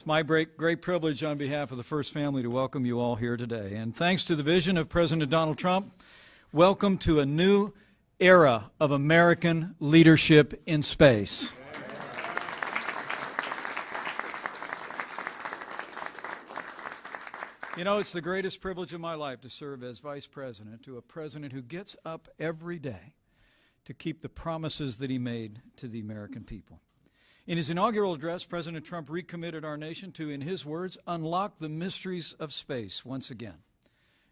my great privilege on behalf of the First Family to welcome you all here today. And thanks to the vision of President Donald Trump, welcome to a new era of American leadership in space. You know, it's the greatest privilege of my life to serve as Vice President to a president who gets up every day to keep the promises that he made to the American people. In his inaugural address, President Trump recommitted our nation to, in his words, unlock the mysteries of space once again.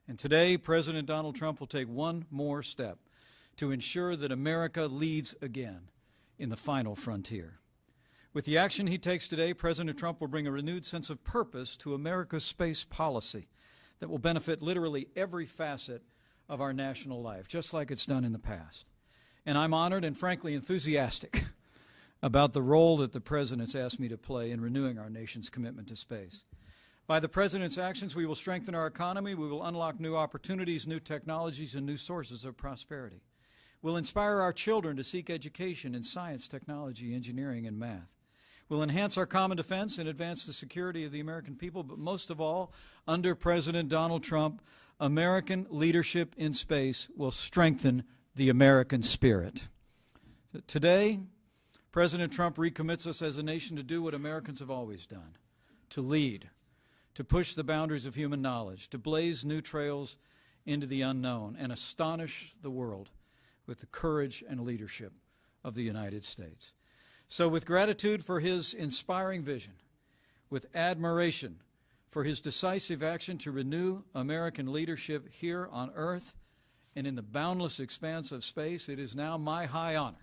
And today, President Donald Trump will take one more step to ensure that America leads again in the final frontier. With the action he takes today, President Trump will bring a renewed sense of purpose to America's space policy that will benefit literally every facet of our national life, just like it's done in the past. And I'm honored and frankly enthusiastic about the role that the President's asked me to play in renewing our nation's commitment to space. By the President's actions, we will strengthen our economy, we will unlock new opportunities, new technologies, and new sources of prosperity. We'll inspire our children to seek education in science, technology, engineering, and math. We'll enhance our common defense and advance the security of the American people, but most of all, under President Donald Trump, American leadership in space will strengthen the American spirit. Today, President Trump recommits us as a nation to do what Americans have always done, to lead, to push the boundaries of human knowledge, to blaze new trails into the unknown, and astonish the world with the courage and leadership of the United States. So with gratitude for his inspiring vision, with admiration for his decisive action to renew American leadership here on Earth and in the boundless expanse of space, it is now my high honor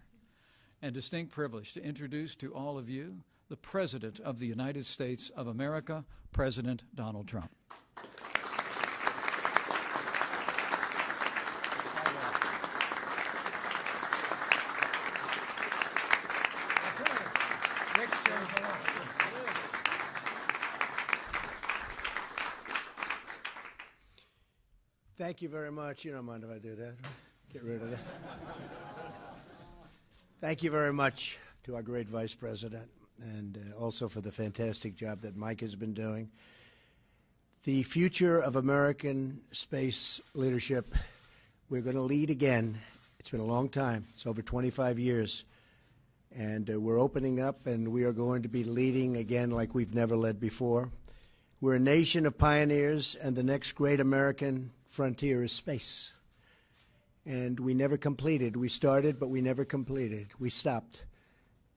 and distinct privilege to introduce to all of you the President of the United States of America, President Donald Trump. Thank you very much. You don't mind if I do that? Get rid of that. Thank you very much to our great Vice President, and also for the fantastic job that Mike has been doing. The future of American space leadership, we're going to lead again. It's been a long time. It's over 25 years. And we're opening up, and we are going to be leading again like we've never led before. We're a nation of pioneers, and the next great American frontier is space. And we never completed. We started, but we never completed. We stopped,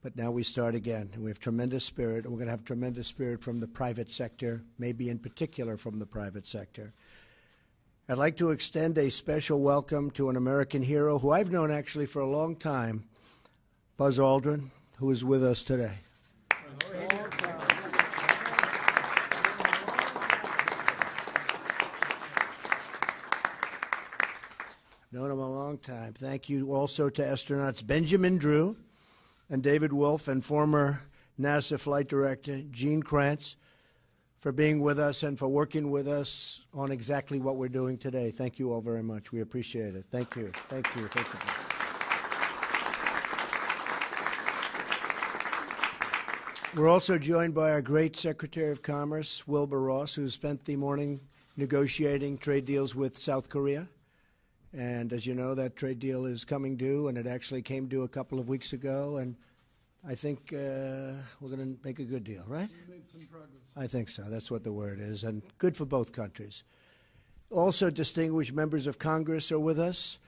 but now we start again. And we have tremendous spirit, and we're going to have tremendous spirit from the private sector, maybe in particular from the private sector. I'd like to extend a special welcome to an American hero who I've known actually for a long time, Buzz Aldrin, who is with us today. Known him a long time. Thank you also to astronauts Benjamin Drew and David Wolf and former NASA flight director Gene Kranz for being with us and for working with us on exactly what we're doing today. Thank you all very much. We appreciate it. Thank you. Thank you. Thank you. We're also joined by our great Secretary of Commerce, Wilbur Ross, who spent the morning negotiating trade deals with South Korea. And as you know, that trade deal is coming due, and it actually came due a couple of weeks ago. And I think we're going to make a good deal, right? We made some progress. I think so. That's what the word is, and good for both countries. Also, distinguished members of Congress are with us,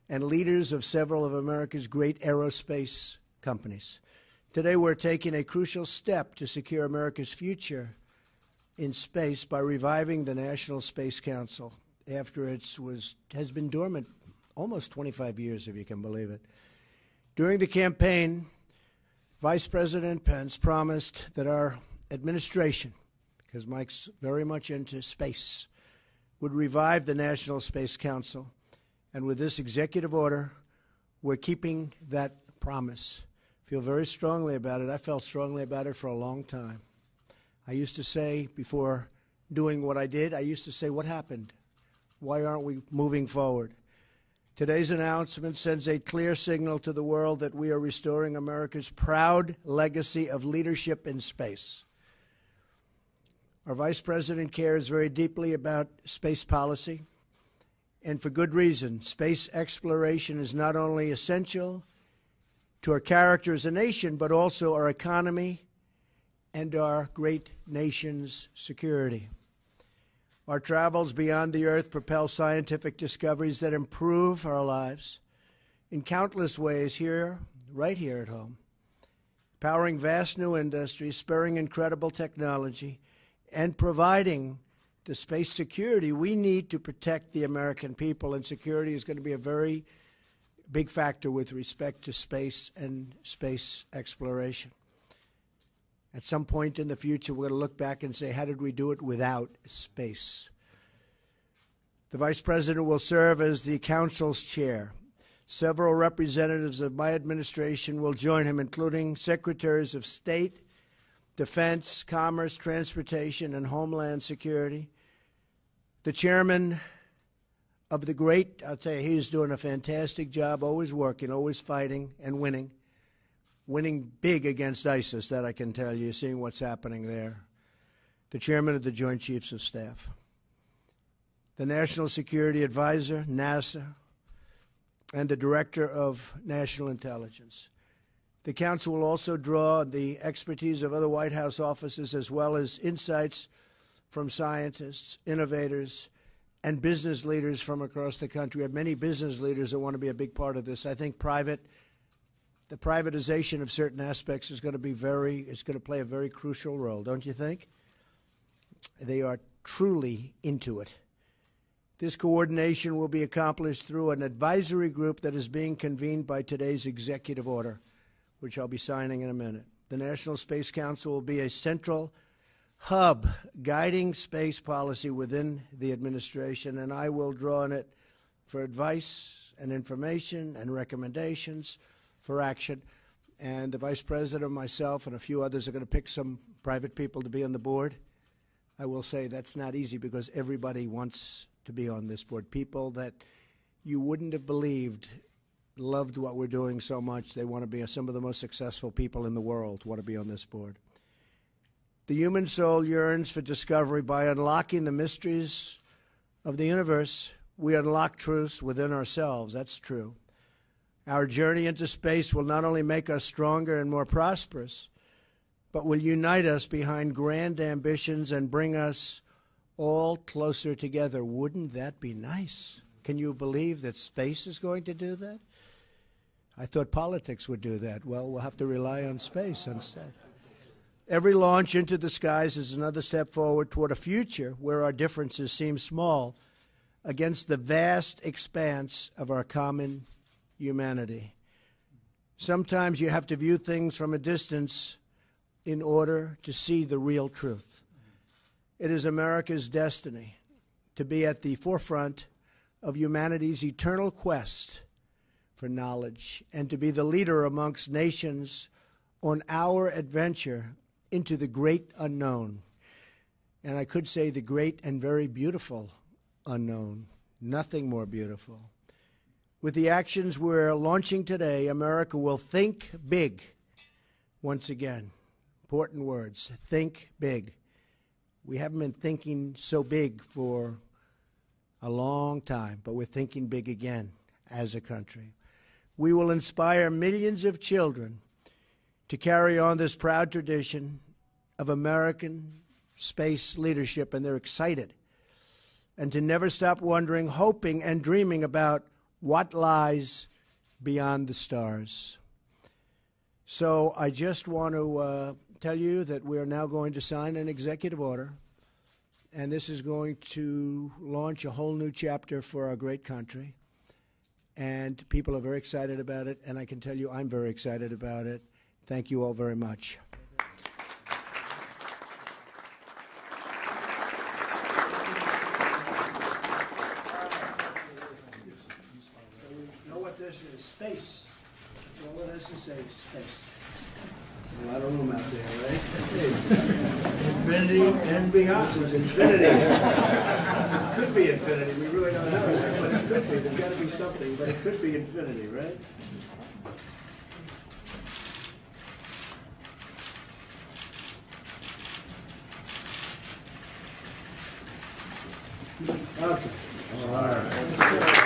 and leaders of several of America's great aerospace companies. Today, we're taking a crucial step to secure America's future in space by reviving the National Space Council after it has been dormant almost 25 years, if you can believe it. During the campaign, Vice President Pence promised that our administration, because Mike's very much into space, would revive the National Space Council. And with this executive order, we're keeping that promise. Feel very strongly about it. I felt strongly about it for a long time. I used to say, before doing what I did, I used to say, what happened? Why aren't we moving forward? Today's announcement sends a clear signal to the world that we are restoring America's proud legacy of leadership in space. Our Vice President cares very deeply about space policy, and for good reason. Space exploration is not only essential to our character as a nation, but also our economy and our great nation's security. Our travels beyond the Earth propel scientific discoveries that improve our lives in countless ways here, right here at home, powering vast new industries, spurring incredible technology, and providing the space security we need to protect the American people. And security is going to be a very big factor with respect to space and space exploration. At some point in the future, we're going to look back and say, how did we do it without space? The Vice President will serve as the Council's chair. Several representatives of my administration will join him, including Secretaries of State, Defense, Commerce, Transportation, and Homeland Security. The chairman of the great, I'll tell you, he's doing a fantastic job, always working, always fighting and winning. Winning big against ISIS, that I can tell you, seeing what's happening there. The chairman of the Joint Chiefs of Staff. The National Security Advisor, NASA, and the Director of National Intelligence. The Council will also draw the expertise of other White House offices as well as insights from scientists, innovators, and business leaders from across the country. We have many business leaders that want to be a big part of this. I think the privatization of certain aspects is going to play a very crucial role, don't you think? They are truly into it. This coordination will be accomplished through an advisory group that is being convened by today's executive order, which I'll be signing in a minute. The National Space Council will be a central hub guiding space policy within the administration, and I will draw on it for advice and information and recommendations for action. And the Vice President, myself, and a few others are going to pick some private people to be on the board. I will say that's not easy because everybody wants to be on this board. People that you wouldn't have believed loved what we're doing so much. They want to be some of the most successful people in the world want to be on this board. The human soul yearns for discovery. By unlocking the mysteries of the universe, we unlock truths within ourselves. That's true. Our journey into space will not only make us stronger and more prosperous, but will unite us behind grand ambitions and bring us all closer together. Wouldn't that be nice? Can you believe that space is going to do that? I thought politics would do that. Well, we'll have to rely on space instead. Every launch into the skies is another step forward toward a future where our differences seem small against the vast expanse of our common humanity. Sometimes you have to view things from a distance in order to see the real truth. It is America's destiny to be at the forefront of humanity's eternal quest for knowledge and to be the leader amongst nations on our adventure into the great unknown. And I could say the great and very beautiful unknown. Nothing more beautiful. With the actions we're launching today, America will think big once again. Important words. Think big. We haven't been thinking so big for a long time, but we're thinking big again as a country. We will inspire millions of children to carry on this proud tradition of American space leadership, and they're excited, and to never stop wondering, hoping, and dreaming about what lies beyond the stars. So I just want to tell you that we are now going to sign an executive order, and this is going to launch a whole new chapter for our great country. And people are very excited about it, and I can tell you I'm very excited about it. Thank you all very much. You know what this is? Space. All it has to say is space. A lot of room out there, right? Infinity and beyond. This is infinity. It could be infinity. We really don't know. But it could be. There's got to be something, but it could be infinity, right? Okay. All right.